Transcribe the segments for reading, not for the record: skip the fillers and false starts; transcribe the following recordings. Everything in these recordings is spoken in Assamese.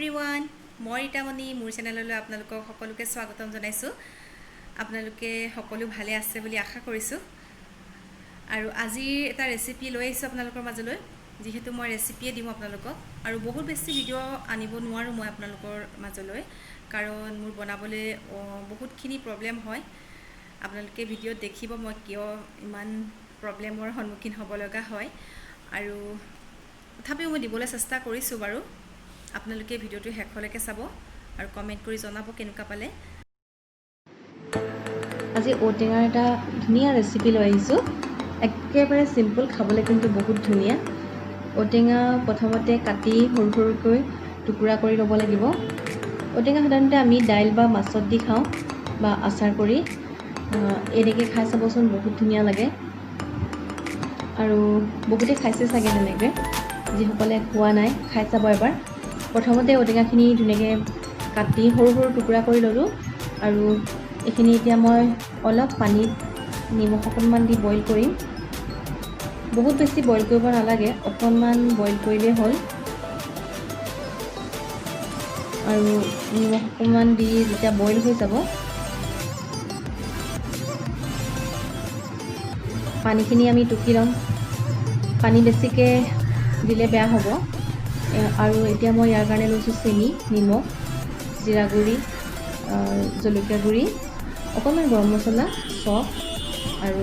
এভৰিৱান, মই ৰীতামণি মোৰ চেনেললৈ আপোনালোকক সকলোকে স্বাগতম জনাইছোঁ। আপোনালোকে সকলো ভালে আছে বুলি আশা কৰিছোঁ। আৰু আজিৰ এটা ৰেচিপি লৈ আহিছোঁ আপোনালোকৰ মাজলৈ, যিহেতু মই ৰেচিপিয়ে দিম আপোনালোকক। আৰু বহুত বেছি ভিডিঅ' আনিব নোৱাৰোঁ মই আপোনালোকৰ মাজলৈ, কাৰণ মোৰ বনাবলৈ বহুতখিনি প্ৰব্লেম হয়। আপোনালোকে ভিডিঅ'ত দেখিব মই কিয় ইমান প্ৰব্লেমৰ সন্মুখীন হ'ব লগা হয়। আৰু তথাপিও মই দিবলৈ চেষ্টা কৰিছোঁ বাৰু। আপোনালোকে ভিডিঅ'টো শেষলৈকে চাব আৰু কমেণ্ট কৰি জনাব কেনেকুৱা পালে। আজি ঔটেঙাৰ এটা ধুনীয়া ৰেচিপি লৈ আহিছোঁ। একেবাৰে চিম্পল, খাবলৈ কিন্তু বহুত ধুনীয়া। ঔটেঙা প্ৰথমতে কাটি সৰু সৰুকৈ টুকুৰা কৰি ল'ব লাগিব। ঔটেঙা সাধাৰণতে আমি দাইল বা মাছত দি খাওঁ বা আচাৰ কৰি। এনেকৈ খাই চাবচোন, বহুত ধুনীয়া লাগে। আৰু বহুতে খাইছে চাগে তেনেকৈ। যিসকলে খোৱা নাই খাই চাব এবাৰ। প্ৰথমতে ঔটেঙাখিনি ধুনীয়াকৈ কাটি সৰু সৰু টুকুৰা কৰি ল'লোঁ। আৰু এইখিনি এতিয়া মই অলপ পানীত নিমখ অকণমান দি বইল কৰিম। বহুত বেছি বইল কৰিব নালাগে, অকণমান বইল কৰিলেই হ'ল। আৰু নিমখ অকণমান দি যেতিয়া বইল হৈ যাব, পানীখিনি আমি টুকি ল'ম। পানী বেছিকৈ দিলে বেয়া হ'ব। আৰু এতিয়া মই ইয়াৰ কাৰণে লৈছোঁ চেনি, নিমখ, জিৰা গুড়ি, জলকীয়া গুড়ি, অকণমান গৰম মছলা, চফ আৰু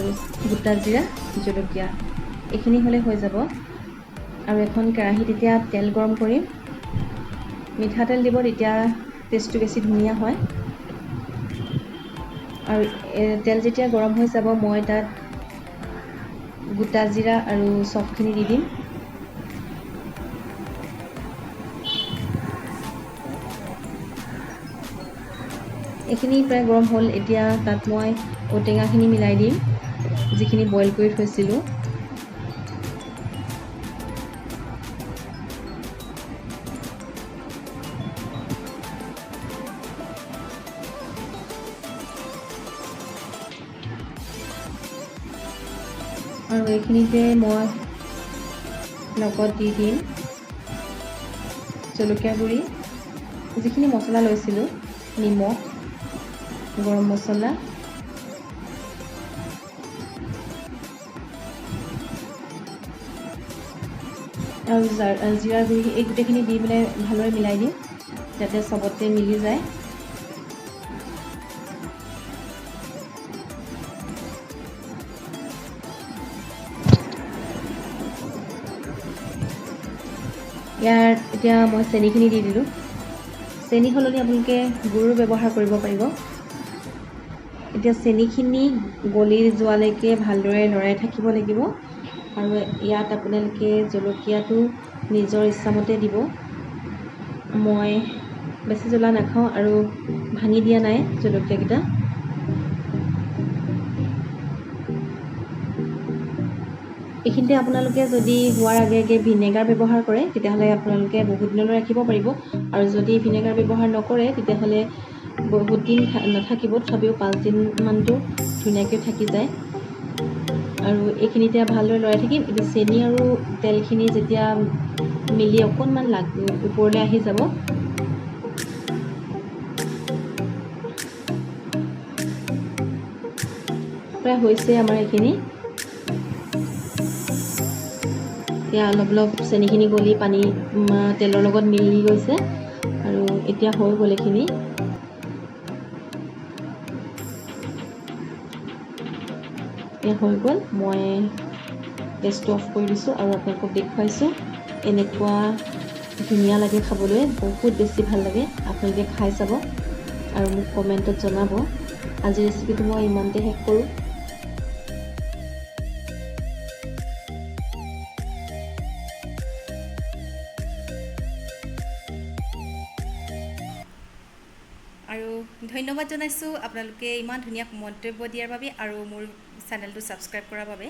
গোটা জিৰা, জলকীয়া। এইখিনি হ'লে হৈ যাব। আৰু এখন কেৰাহীত এতিয়া তেল গৰম কৰিম। মিঠাতেল দিব, তেতিয়া টেষ্টটো বেছি ধুনীয়া হয়। আৰু তেল যেতিয়া গৰম হৈ যাব, মই তাত গোটা জিৰা আৰু চফখিনি দি দিম। এইখিনি প্ৰায় গৰম হ'ল। এতিয়া তাত মই ঔটেঙাখিনি মিলাই দিম, যিখিনি বইল কৰি থৈছিলোঁ। আৰু এইখিনিতে মই লগত দি দিম জলকীয়া গুড়ি, যিখিনি মছলা লৈছিলোঁ, নিমখ, গৰম মছলা, আৰু জিৰা গুড়ি। এই গোটেইখিনি দি পেলাই ভালদৰে মিলাই দিম, যাতে চবতে মিলি যায়। ইয়াত এতিয়া মই চেনিখিনি দি দিলোঁ। চেনি সলনি আপোনালোকে গুড়ো ব্যৱহাৰ কৰিব পাৰিব। এতিয়া চেনিখিনি গলি যোৱালৈকে ভালদৰে লৰাই থাকিব লাগিব। আৰু ইয়াত আপোনালোকে জলকীয়াটো নিজৰ ইচ্ছামতে দিব। মই বেছি জ্বলা নাখাওঁ আৰু ভাঙি দিয়া নাই জলকীয়াকেইটা। এইখিনিতে আপোনালোকে যদি হোৱাৰ আগে আগে ভিনেগাৰ ব্যৱহাৰ কৰে, তেতিয়াহ'লে আপোনালোকে বহুত দিনলৈ ৰাখিব পাৰিব। আৰু যদি ভিনেগাৰ ব্যৱহাৰ নকৰে, তেতিয়াহ'লে বহুত দিন নাথাকিব, তথাপিও 5 দিনমানটো ধুনীয়াকৈ থাকি যায়। আৰু এইখিনিতে ভালদৰে লৰাই থাকিম। এতিয়া চেনি আৰু তেলখিনি যেতিয়া মিলি অকণমান ওপৰলৈ আহি যাব, প্ৰায় হৈছে আমাৰ এইখিনি। এতিয়া অলপ অলপ চেনিখিনি গলি পানী তেলৰ লগত মিলি গৈছে। আৰু এতিয়া হৈ গ'ল এইখিনি। হৈ গ'ল। মই গেছটো অফ কৰি দিছোঁ আৰু আপোনালোকক দেখুৱাইছোঁ। এনেকুৱা ধুনীয়া লাগে খাবলৈ, বহুত বেছি ভাল লাগে। আপোনালোকে খাই চাব আৰু মোক কমেণ্টত জনাব। আজিৰ ৰেচিপিটো মই ইমানতে শেষ কৰোঁ। আৰু ধন্যবাদ জনাইছোঁ আপোনালোকে ইমান ধুনীয়া মন্তব্য দিয়াৰ বাবে আৰু মোৰ চেনেলটো ছাবস্ক্ৰাইব কৰাৰ বাবে।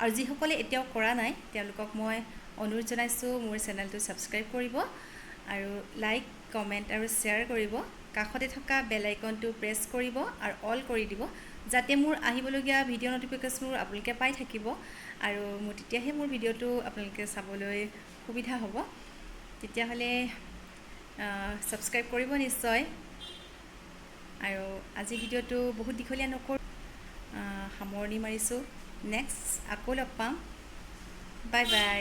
আৰু যিসকলে এতিয়াও কৰা নাই, তেওঁলোকক মই অনুৰোধ জনাইছোঁ মোৰ চেনেলটো ছাবস্ক্ৰাইব কৰিব আৰু লাইক, কমেণ্ট আৰু শ্বেয়াৰ কৰিব। কাষতে থকা বেল আইকনটো প্ৰেছ কৰিব আৰু অল কৰি দিব, যাতে মোৰ আহিবলগীয়া ভিডিঅ' ন'টিফিকেশ্যনবোৰ আপোনালোকে পাই থাকিব। আৰু তেতিয়াহে মোৰ ভিডিঅ'টো আপোনালোকে চাবলৈ সুবিধা হ'ব। তেতিয়াহ'লে ছাবস্ক্ৰাইব কৰিব নিশ্চয়। আৰু আজি ভিডিঅ'টো বহুত দীঘলীয়া নকৰোঁ, সামৰণি মাৰিছোঁ। নেক্সট আকৌ লগ পাম। Bye bye.